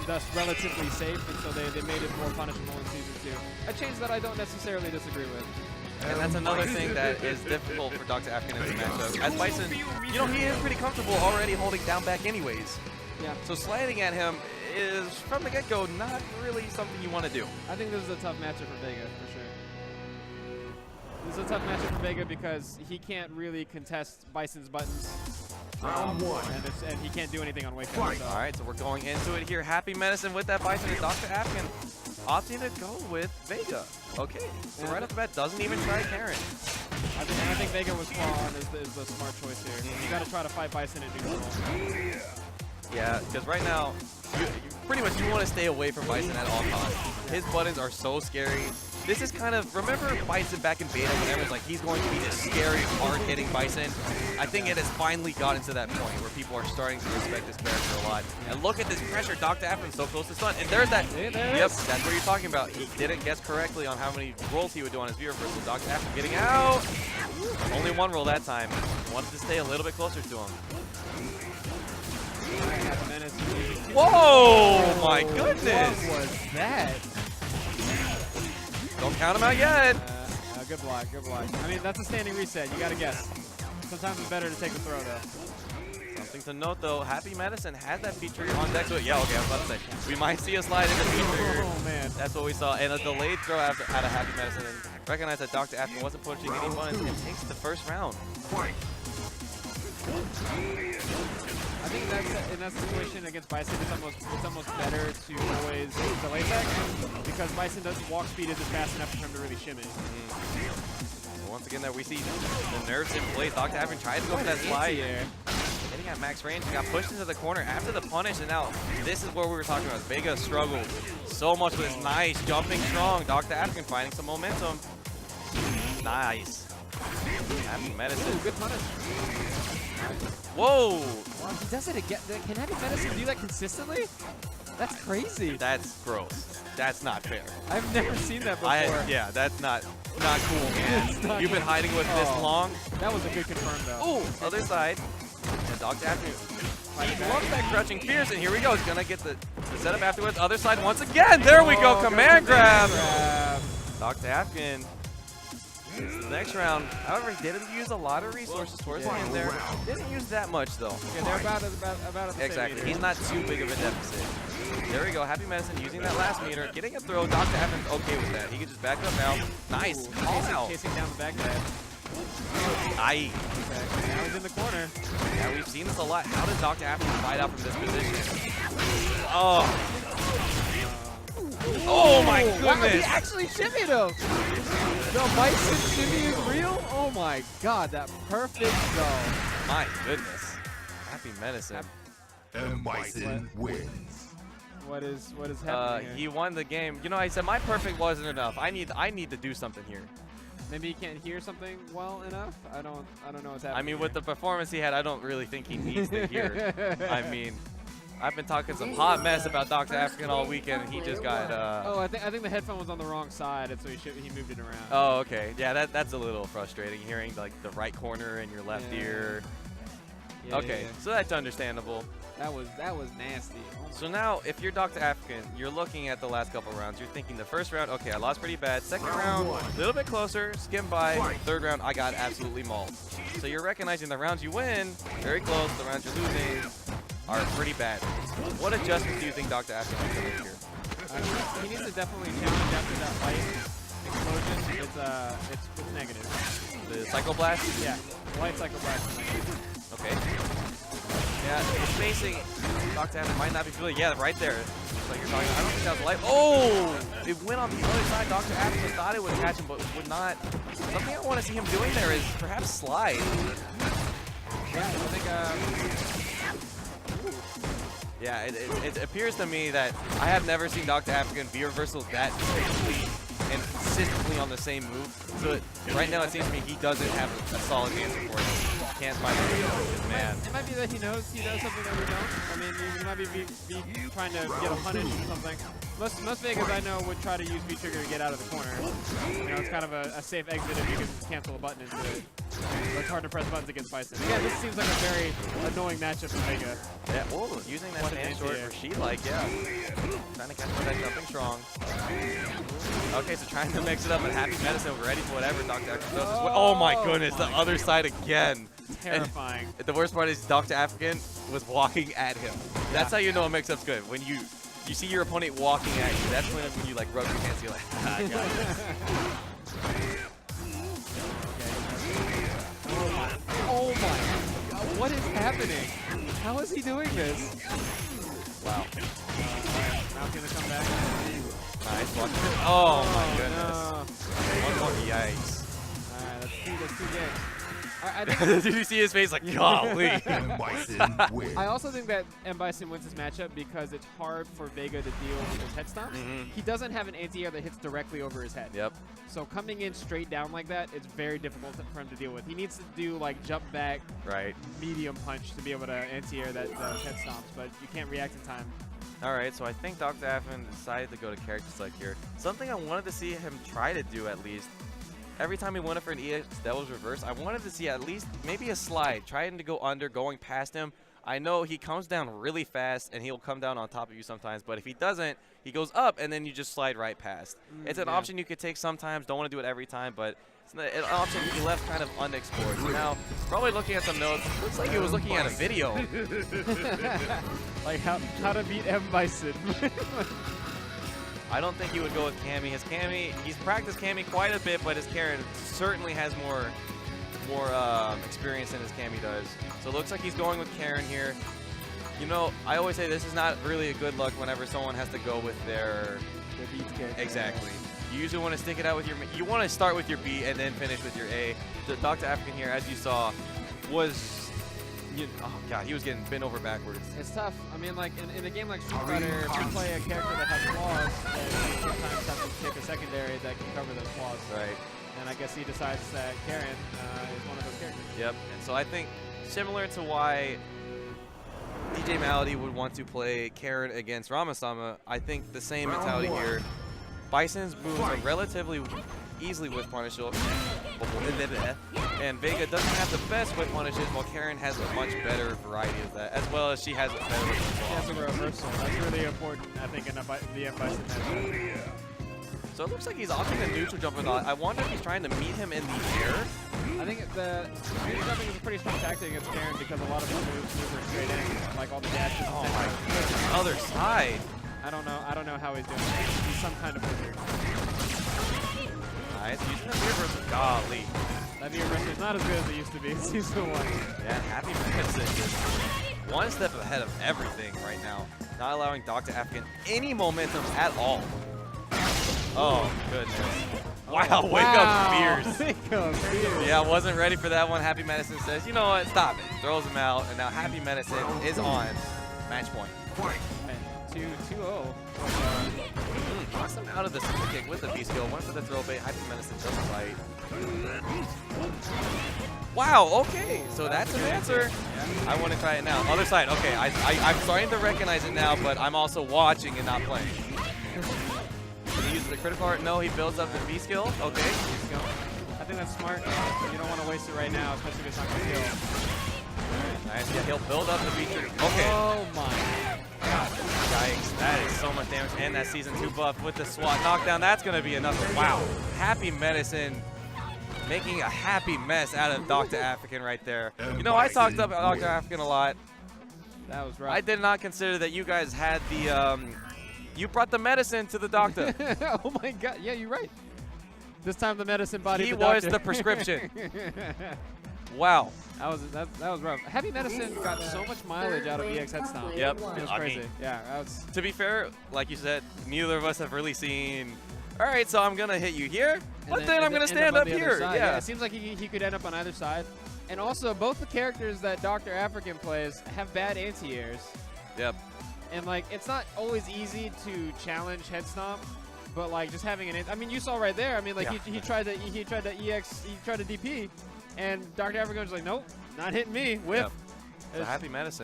thus relatively safe, and so they made it more punishable in Season 2. A change that I don't necessarily disagree with. And that's another thing that is difficult for DocktaAfrikan in this matchup. As Bison, you know, he is pretty comfortable already holding down back anyways. Yeah. So sliding at him is, from the get-go, not really something you want to do. I think this is a tough matchup for Vega, for sure. This is a tough matchup for Vega because he can't really contest Bison's buttons. Round one. And he can't do anything on Wake Up. So. All right, so we're going into it here. Happy Medicine with that Bison and DocktaAfrikan opting to go with Vega. Okay, so right off the bat, doesn't even try Karen. I think Vega was spot on is the smart choice here. You got to try to fight Bison at neutral. Yeah, because right now, you pretty much you want to stay away from Bison at all costs. His buttons are so scary. This is kind of, remember Bison back in beta when everyone's like, he's going to be this scary, hard-hitting Bison? I think it has finally gotten to that point where people are starting to respect this character a lot. And look at this pressure, DocktaAfrikan so close to stun. And there's that, yep, that's what you're talking about. He didn't guess correctly on how many rolls he would do on his viewer versus DocktaAfrikan getting out. Only one roll that time. Wanted to stay a little bit closer to him. Whoa, my goodness. What was that? Don't count him out yet. Good block, good block. I mean, that's a standing reset. You got to guess. Sometimes it's better to take the throw, though. Something to note, though. Happy Medicine has that feature on deck. So, yeah, okay, I was about to say. We might see a slide in the feature. Oh, man. That's what we saw. And a delayed throw out of Happy Medicine. And recognize that DocktaAfrikan wasn't pushing any buttons and takes the first round. I think that's in that situation against Bison, it's almost better to always delay tech because Bison doesn't walk speed isn't fast enough for him to really shimmy. So once again, there we see the nerves in play. DocktaAfrikan tries to go for that slide. Getting at max range, got pushed into the corner after the punish, and now this is where we were talking about. Vega struggled so much with this nice jumping strong. DocktaAfrikan finding some momentum. Nice. Happy Medicine. Ooh, good punish. Whoa! Wow, he does it again. Can Happy Medicine do that consistently? That's crazy. That's gross. That's not fair. I've never seen that before. Yeah, that's not cool, man. You've been hiding with this long. That was a good confirm, though. Oh, other side. And DocktaAfrikan. He loves that crouching fierce, and here we go. He's gonna get the setup afterwards. Other side once again. There we go. Command grab. DocktaAfrikan. The next round, however, he didn't use a lot of resources towards the end there. Didn't use that much, though. Yeah, they're about at the exactly. same He's not too big of a deficit. There we go. Happy Medicine using that last meter. Getting a throw. DocktaAfrikan's okay with that. He can just back up now. Nice. Chasing down the back head. Aye. Okay. Now he's in the corner. Yeah, we've seen this a lot. How does DocktaAfrikan fight out from this position? Oh. Oh my goodness! Wow, he actually shimmied him! The Bison shimmy is real? Oh my god, that perfect go. My goodness. Happy Medicine. And Bison wins. What is happening here? He won the game. You know, I said my perfect wasn't enough. I need to do something here. Maybe he can't hear something well enough? I don't know what's happening. I mean, with the performance he had, I don't really think he needs to hear. I mean, I've been talking some hot mess about DocktaAfrikan all weekend, and he just got. Oh, I think the headphone was on the wrong side, and so he moved it around. Oh, okay. Yeah, that's a little frustrating hearing like the right corner in your left ear. Yeah, okay, so that's understandable. That was nasty. Oh so now, if you're DocktaAfrikan, you're looking at the last couple rounds. You're thinking the first round, okay, I lost pretty bad. Second round, a little bit closer, skim by. Third round, I got absolutely mauled. So you're recognizing the rounds you win, very close. The rounds you're losing are pretty bad. What adjustments do you think DocktaAfrikan can make here? He needs to definitely challenge after that light explosion. It's negative. The Cycle Blast? Yeah, light Cycle Blast is negative. Okay. Yeah, the spacing, DocktaAfrikan might not be familiar. Yeah, right there. Like you're talking, I don't think that was light. Oh! It went on the other side. DocktaAfrikan thought it would catch him, but would not. Something I want to see him doing there is perhaps slide. Yeah, I think. Yeah, it appears to me that I have never seen DocktaAfrikan V-reversal that quickly and consistently on the same move. So right now it seems to me he doesn't have a solid answer for it. Can't find it. Man. It might be that he knows something that we don't. I mean, he might be trying to get a punish or something. Most Vegas I know would try to use V-trigger to get out of the corner. You know, it's kind of a safe exit if you can cancel a button into it. But it's hard to press buttons against Bison. Again, this seems like a very annoying matchup for Vega. Yeah, oh, using that What an stand short anti-air. for She-like, yeah. Trying to catch him with that jumping strong. Okay, so trying to mix it up, and Happy Medicine ready for whatever DocktaAfrikan does. Oh my goodness, the other side again. Terrifying. And the worst part is DocktaAfrikan was walking at him. That's how you know a mix-up's good. When you see your opponent walking at you, that's when you like rub your hands and you're like, ah, I got this. Oh my God, what is happening? How is he doing this? Wow. Now he's gonna come back. Nice. Watch it. Oh my No. goodness. One more. Yikes. Alright, that's too good. I think Did you see his face? Like, golly. And Bison wins. I also think that M. Bison wins this matchup because it's hard for Vega to deal with his head stomps. He doesn't have an anti-air that hits directly over his head. Yep. So coming in straight down like that, it's very difficult for him to deal with. He needs to do like jump back, Right. medium punch to be able to anti-air that head stomps, but you can't react in time. All right, so I think DocktaAfrikan decided to go to character select here. Something I wanted to see him try to do at least. Every time he went up for an EX that was reversed, I wanted to see at least maybe a slide, trying to go under, going past him. I know he comes down really fast, and he'll come down on top of you sometimes, but if he doesn't, he goes up, and then you just slide right past. It's an option you could take sometimes. Don't want to do it every time, but it's an option he left kind of unexplored. So now, probably looking at some notes, looks like he was looking at a video. Like how to beat M. Bison. I don't think he would go with Cammy. His Cammy, he's practiced Cammy quite a bit, but his Karen certainly has more experience than his Cammy does. So it looks like he's going with Karen here. You know, I always say this is not really a good luck whenever someone has to go with their beat character. Exactly. You usually want to stick it out with your. You want to start with your B and then finish with your A. The DocktaAfrikan here, as you saw, was. Oh god, he was getting bent over backwards. It's tough. I mean, like in a game like Street Fighter, if you play a character that has flaws, then you sometimes have to pick a secondary that can cover those flaws. Right. And I guess he decides that Karen is one of those characters. Yep. And so I think similar to why DJ Malady would want to play Karen against Ramasama, I think the same mentality here. Bison's moves are relatively easily whiff punishes, and Vega doesn't have the best whiff punishes, while Karen has a much better variety of that, as well as she has a better whiff She has a reversal. That's really important, I think, in the M. Bison matchup. So it looks like he's opting the neutral jump a lot. I wonder if he's trying to meet him in the air. I think the neutral jumping is a pretty strong tactic against Karen because a lot of her moves move her straight in, like all the dashes. Oh my goodness, other side. I don't know how he's doing it. He's some kind of wizard. Nice, using the mirror versus golly. That mirror versus is not as good as it used to be in Season 1. Yeah, Happy Medicine just one step ahead of everything right now. Not allowing DocktaAfrikan any momentum at all. Oh, goodness. Wow, wake up fears. Wake up fears. Yeah, wasn't ready for that one. Happy Medicine says, you know what, stop it. Throws him out, and now Happy Medicine is on match point. 2-0. Knocks him out of the super kick with the B skill. Went for the throw bait. Happy Medicine doesn't fight. Wow, okay. So that's an answer. I want to try it now. Other side. Okay, I'm starting to recognize it now, but I'm also watching and not playing. He uses the critical art. No, he builds up the B skill. Okay. B skill. I think that's smart. You don't want to waste it right now, especially if it's not going to kill. Nice. Yeah, he'll build up the B trigger. Okay. Oh my god. Yikes. That is so much damage. And that Season 2 buff with the SWAT knockdown. That's going to be enough. Wow. Happy Medicine making a happy mess out of DocktaAfrikan right there. You know, I talked up DocktaAfrikan a lot. That was rough. I did not consider that you guys had the, you brought the medicine to the doctor. Oh my god. Yeah, you're right. This time the medicine body. He was the prescription. Wow. That was rough. Happy Medicine got so much mileage out of EX head stomp. Yep. It was crazy. Yeah, that was. To be fair, like you said, neither of us have really seen. All right, so I'm gonna hit you here, but then I'm gonna stand up here. Yeah. It seems like he could end up on either side. And also, both the characters that DocktaAfrikan plays have bad anti-airs. Yep. And like, it's not always easy to challenge head stomp, but like just having an. I mean, you saw right there. I mean, like he tried to EX, he tried to DP, and DocktaAfrikan was like, nope, not hitting me. Whip. Yep. So Happy Medicine.